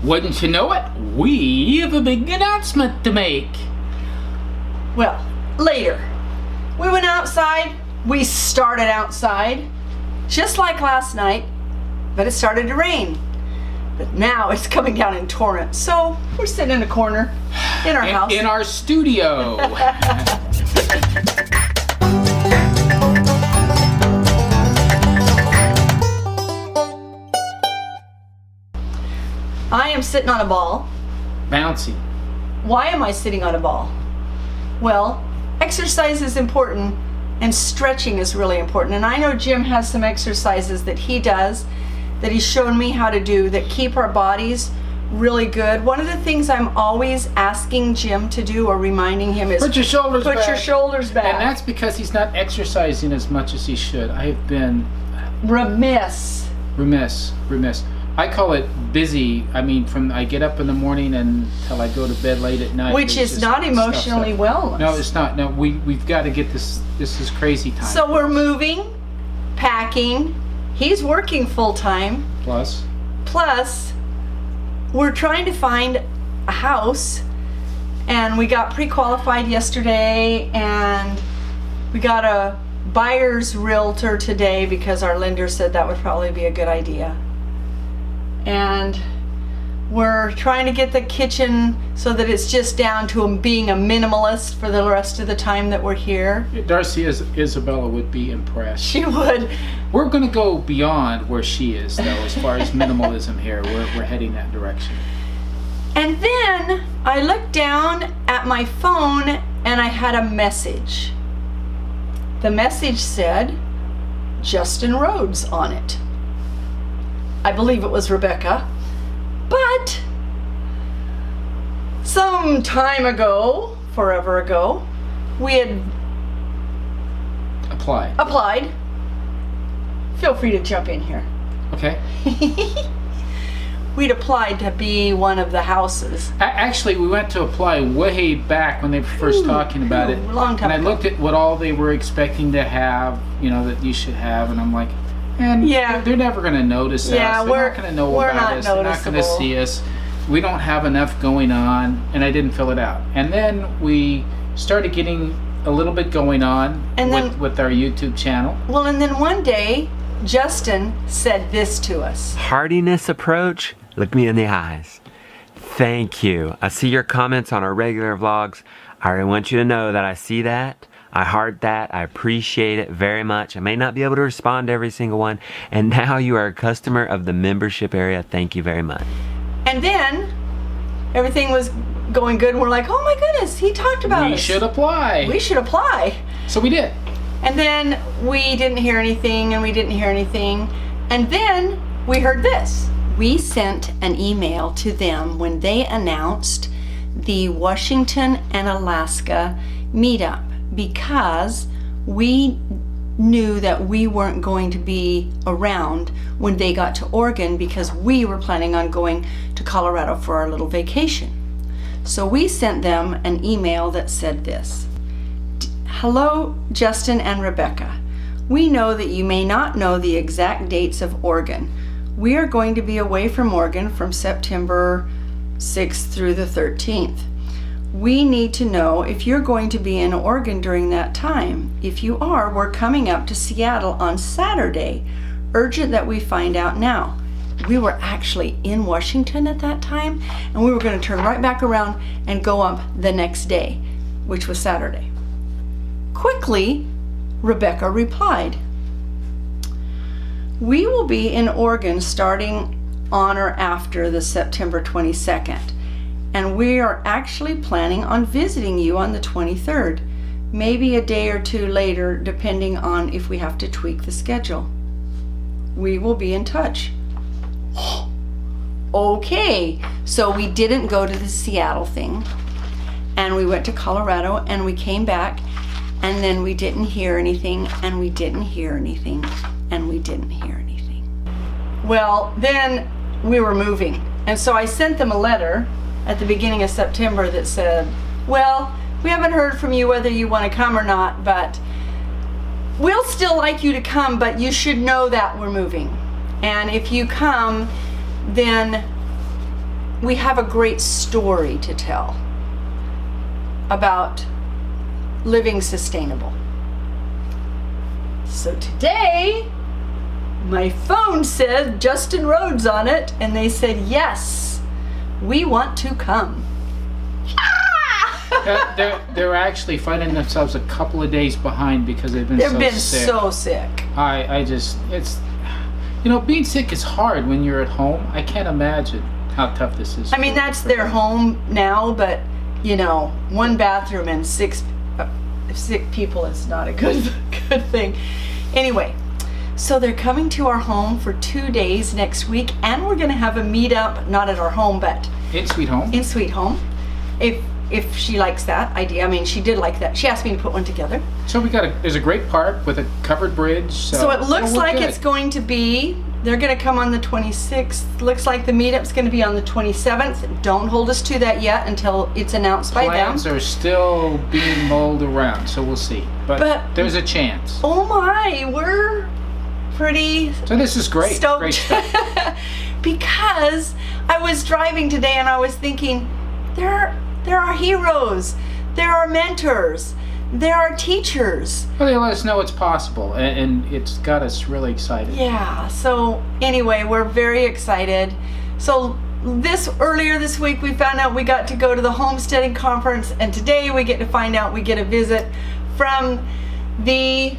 Wouldn't you know it, we have a big announcement to make. Well, later. We went outside. We started outside, just like last night, but it started to rain. But now it's coming down in torrents. So we're sitting in a corner in our house. In our studio. I am sitting on a ball. Bouncy. Why am I sitting on a ball? Well, exercise is important and stretching is really important. And I know Jim has some exercises that he does, that he's shown me how to do, that keep our bodies really good. One of the things I'm always asking Jim to do or reminding him is put your shoulders back. Put your shoulders back. And that's because he's not exercising as much as he should. I have been remiss. I call it busy. I mean, from I get up in the morning until I go to bed late at night. Which is not emotionally wellness. No, it's not. No, we've got to get this. This is crazy time. So we're moving, packing. He's working full time. Plus, we're trying to find a house, and we got pre-qualified yesterday, and we got a buyer's realtor today because our lender said that would probably be a good idea. And we're trying to get the kitchen so that it's just down to being a minimalist for the rest of the time that we're here. Darcy, Isabella would be impressed. She would. We're going to go beyond where she is, though, as far as minimalism here. We're heading that direction. And then I looked down at my phone and I had a message. The message said, Justin Rhodes on it. I believe it was Rebecca. But some time ago, forever ago, we had applied. Feel free to jump in here. Okay. We'd applied to be one of the houses. Actually, we went to apply way back when they were first talking about it. Long time and I looked at what all they were expecting to have, that you should have, and I'm like, and they're never going to notice us. Yeah, they're not going to know about us. They're not going to see us. We don't have enough going on, and I didn't fill it out. And then we started getting a little bit going on with our YouTube channel. Well, and then one day, Justin said this to us. Heartiness approach? Look me in the eyes. Thank you. I see your comments on our regular vlogs. I want you to know that I see that. I heart that. I appreciate it very much. I may not be able to respond to every single one. And now you are a customer of the membership area. Thank you very much. And then everything was going good. And we're like, oh my goodness, he talked about us. We should apply. We should apply. So we did. And then we didn't hear anything and we didn't hear anything. And then we heard this. We sent an email to them when they announced the Washington and Alaska meetup, because we knew that we weren't going to be around when they got to Oregon, because we were planning on going to Colorado for our little vacation. So we sent them an email that said this. Hello, Justin and Rebecca. We know that you may not know the exact dates of Oregon. We are going to be away from Oregon from September 6th through the 13th. We need to know if you're going to be in Oregon during that time. If you are, we're coming up to Seattle on Saturday. Urgent that we find out now. We were actually in Washington at that time, and we were going to turn right back around and go up the next day, which was Saturday. Quickly, Rebecca replied, we will be in Oregon starting on or after the September 22nd. And we are actually planning on visiting you on the 23rd, maybe a day or two later, depending on if we have to tweak the schedule. We will be in touch. Okay, so we didn't go to the Seattle thing, and we went to Colorado, and we came back, and then we didn't hear anything, and we didn't hear anything, and we didn't hear anything. Well, then we were moving, and so I sent them a letter at the beginning of September that said, well, we haven't heard from you whether you want to come or not, but we'll still like you to come, but you should know that we're moving. And if you come, then we have a great story to tell about living sustainable. So today, my phone said Justin Rhodes on it, and they said, yes, we want to come. They're actually finding themselves a couple of days behind because they've been so sick. I just, it's, being sick is hard when you're at home. I can't imagine how tough this is. I mean, that's their home now, but, one bathroom and six sick people is not a good thing. Anyway, so they're coming to our home for 2 days next week, and we're going to have a meetup, not at our home, but in Sweet Home. In Sweet Home, if she likes that idea. I mean, she did like that. She asked me to put one together. So there's a great park with a covered bridge. So it looks like it's going to be. They're going to come on the 26th. Looks like the meetup's going to be on the 27th. Don't hold us to that yet until it's announced by them. Plans are still being mulled around, so we'll see. But there's a chance. Oh my, we're pretty. So this is great. Stoked. Great stuff. Because I was driving today and I was thinking, there are heroes, there are mentors, there are teachers. Well, they let us know it's possible, and it's got us really excited. Yeah, so anyway, we're very excited. So earlier this week we found out we got to go to the homesteading conference, and today we get to find out we get a visit from the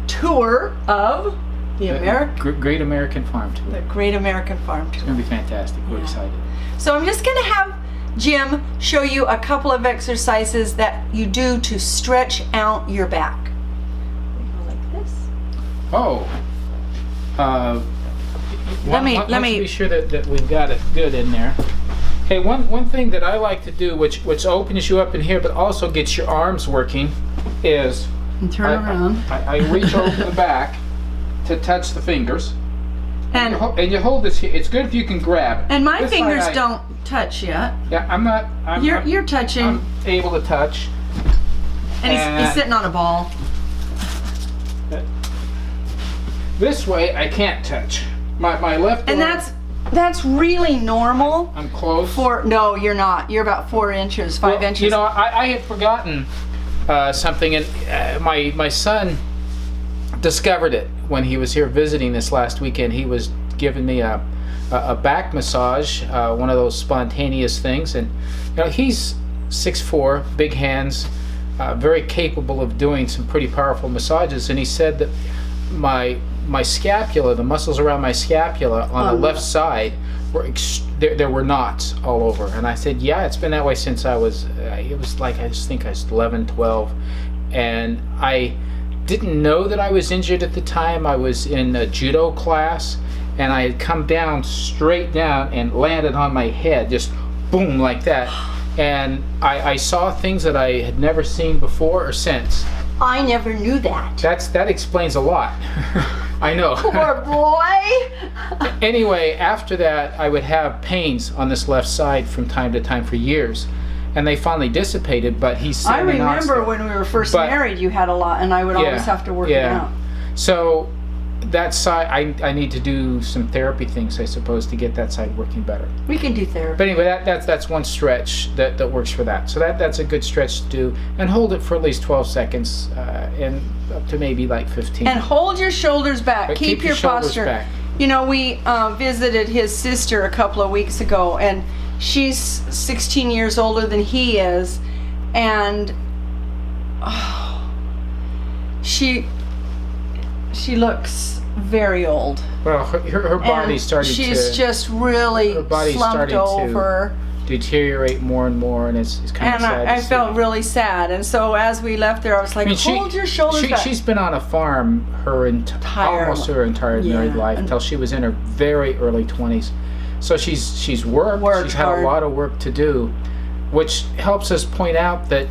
tour of the Great American Farm Tour. The Great American Farm Tour. It's going to be fantastic. We're excited. So I'm just going to have Jim show you a couple of exercises that you do to stretch out your back. We go like this. Oh. Let me be sure that we've got it good in there. Hey, one thing that I like to do, which opens you up in here, but also gets your arms working, is turn around. I reach over the back to touch the fingers, and you hold this here. It's good if you can grab it. And my fingers don't touch yet. Yeah, I'm not. You're touching. I'm able to touch. And he's sitting on a ball. This way I can't touch. My left and arm. That's really normal. I'm close. No, you're not. You're about 4 inches, 5 inches. I had forgotten something, and my son discovered it when he was here visiting this last weekend. He was giving me a back massage, one of those spontaneous things, and he's 6'4", big hands, very capable of doing some pretty powerful massages. And he said that my scapula, the muscles around my scapula on the left side, there were knots all over. And I said, yeah, it's been that way since I was, it was like, I just think I was 11, 12. And I didn't know that I was injured at the time. I was in a judo class, and I had come down, straight down, and landed on my head, just boom, like that. And I saw things that I had never seen before or since. I never knew that. That explains a lot. I know. Poor boy. Anyway, after that, I would have pains on this left side from time to time for years, and they finally dissipated. But he said, I remember when we were first married, you had a lot, and I would always have to work it out. So that side, I need to do some therapy things, I suppose, to get that side working better. We can do therapy. But anyway, that's one stretch that works for that. So that's a good stretch to do, and hold it for at least 12 seconds, and up to maybe like 15. And hold your shoulders back. But keep your posture. Back. We visited his sister a couple of weeks ago, and she's 16 years older than he is, and she looks very old. Well, her body's starting to... She's just really slumped over. To deteriorate more and more, and it's kind of sad. And I felt really sad. And so as we left there, I was like, hold your shoulders back. She's been on a farm almost her entire married life, until she was in her very early 20s. So she's worked. She's had a lot of work to do, which helps us point out that,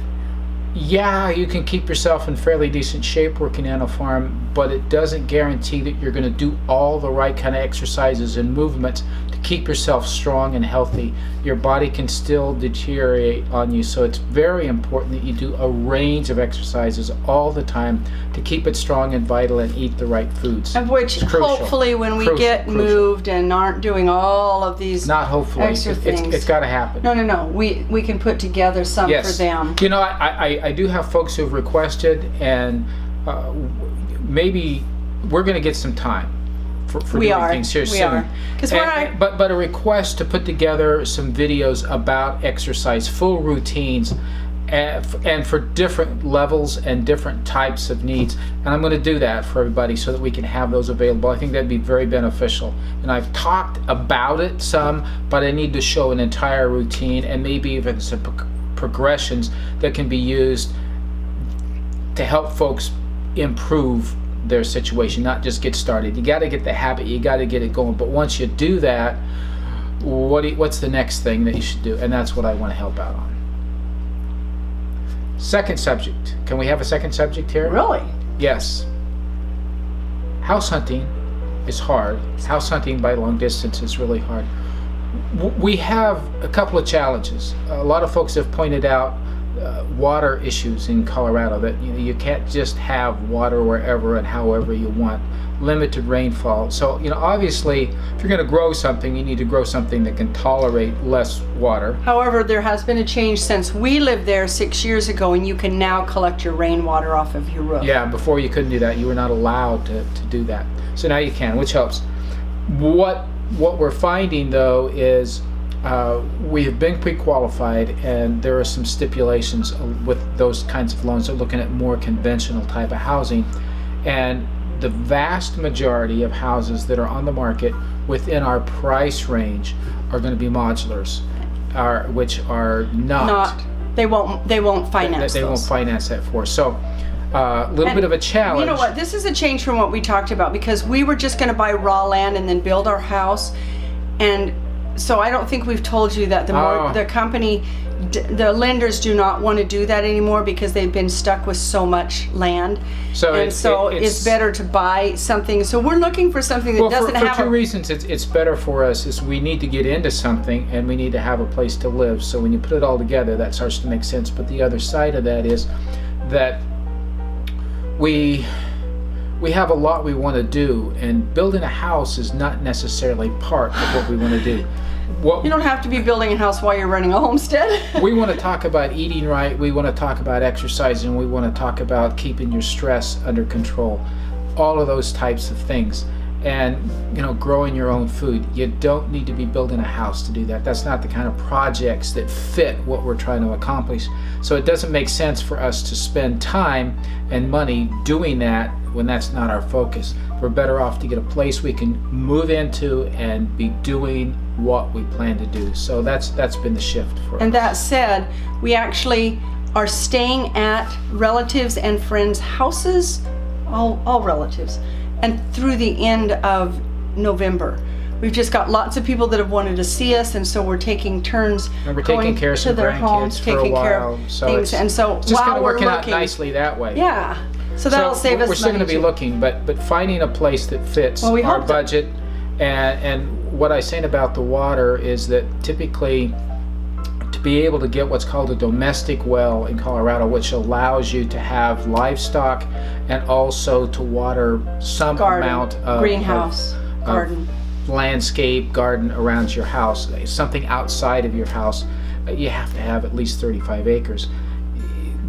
yeah, you can keep yourself in fairly decent shape working on a farm, but it doesn't guarantee that you're going to do all the right kind of exercises and movements to keep yourself strong and healthy. Your body can still deteriorate on you, so it's very important that you do a range of exercises all the time to keep it strong and vital and eat the right foods. Of which, hopefully, when we get moved and aren't doing all of these not hopefully extra things, it's got to happen. No. We can put together some for them. You know, I do have folks who've requested, and maybe we're going to get some time for doing things here soon. But a request to put together some videos about exercise, full routines, and for different levels and different types of needs. And I'm going to do that for everybody so that we can have those available. I think that'd be very beneficial. And I've talked about it some, but I need to show an entire routine and maybe even some progressions that can be used to help folks improve their situation, not just get started. You got to get the habit, you got to get it going, but once you do that, what's the next thing that you should do? And that's what I want to help out on. Second subject. Can we have a second subject here? Really? Yes. House hunting is hard. House hunting by long distance is really hard. We have a couple of challenges. A lot of folks have pointed out water issues in Colorado, that you can't just have water wherever and however you want. Limited rainfall. So obviously, if you're going to grow something, you need to grow something that can tolerate less water. However, there has been a change since we lived there 6 years ago, and you can now collect your rainwater off of your roof. Yeah, before you couldn't do that. You were not allowed to do that. So now you can, which helps. What we're finding though is we have been pre-qualified, and there are some stipulations with those kinds of loans. They're looking at more conventional type of housing, and the vast majority of houses that are on the market within our price range are going to be modulars, which are not. They won't finance. They won't finance that for us. So a little bit of a challenge. You know what? This is a change from what we talked about, because we were just going to buy raw land and then build our house, and so I don't think we've told you that the company, the lenders do not want to do that anymore because they've been stuck with so much land. So it's better to buy something. So we're looking for something that doesn't have. For two reasons, it's better for us. Is we need to get into something, and we need to have a place to live. So when you put it all together, that starts to make sense. But the other side of that is that we have a lot we want to do, and building a house is not necessarily part of what we want to do. You don't have to be building a house while you're running a homestead. We want to talk about eating right, we want to talk about exercising, we want to talk about keeping your stress under control, all of those types of things. And growing your own food. You don't need to be building a house to do that. That's not the kind of projects that fit what we're trying to accomplish. So it doesn't make sense for us to spend time and money doing that when that's not our focus. We're better off to get a place we can move into and be doing what we plan to do. So that's been the shift for us. And that said, we actually are staying at relatives and friends' houses, all relatives, and through the end of November. We've just got lots of people that have wanted to see us, and so we're taking turns taking care of some their grandkids homes, for a taking while, care of so things. And so it's just kind while of we're working looking, out nicely that way. Yeah. So that'll save us money. We're still going to be looking, but finding a place that fits our budget. And what I was saying about the water is that typically, to be able to get what's called a domestic well in Colorado, which allows you to have livestock and also to water some amount of greenhouse, garden, landscape, garden around your house, something outside of your house, you have to have at least 35 acres.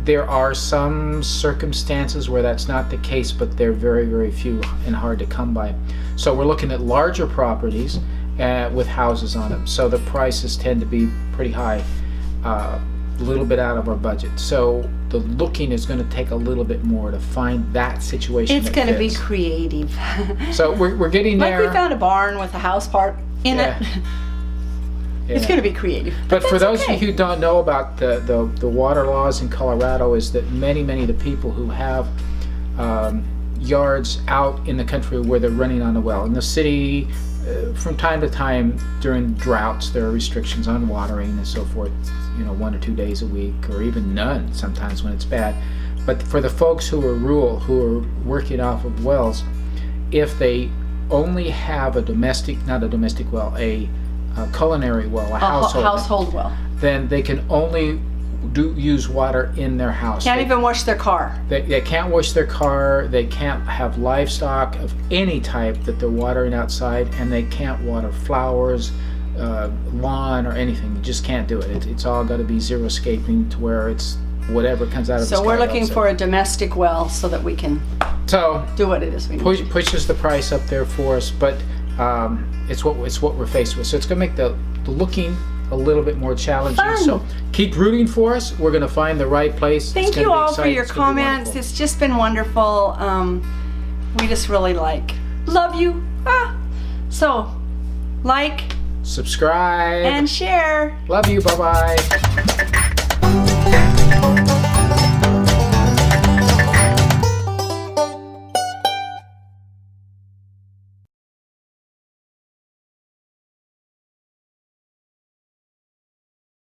There are some circumstances where that's not the case, but they're very, very few and hard to come by. So we're looking at larger properties with houses on them. So the prices tend to be pretty high, a little bit out of our budget. So the looking is going to take a little bit more to find that situation. It's going to be creative. So we're getting there. Like we found a barn with a house part in it. Yeah. It's going to be creative. But for those of you who don't know about the water laws in Colorado, is that many of the people who have yards out in the country where they're running on a well. In the city, from time to time during droughts, there are restrictions on watering and so forth, 1 or 2 days a week, or even none sometimes when it's bad. But for the folks who are rural, who are working off of wells, if they only have a not a domestic well, a culinary well, a household well, then they can only use water in their house. Can't even wash their car. They can't wash their car. They can't have livestock of any type that they're watering outside, and they can't water flowers, lawn, or anything. You just can't do it. It's all got to be zero escaping to where it's whatever comes out of the sky. So we're looking for a domestic well so that we can do what it is we need. Pushes the price up there for us, but it's what we're faced with. So it's going to make the looking a little bit more challenging. Fun. So keep rooting for us. We're going to find the right place. Thank you all for your comments. It's just been wonderful. We just really love you. So like, subscribe, and share. Love you. Bye-bye.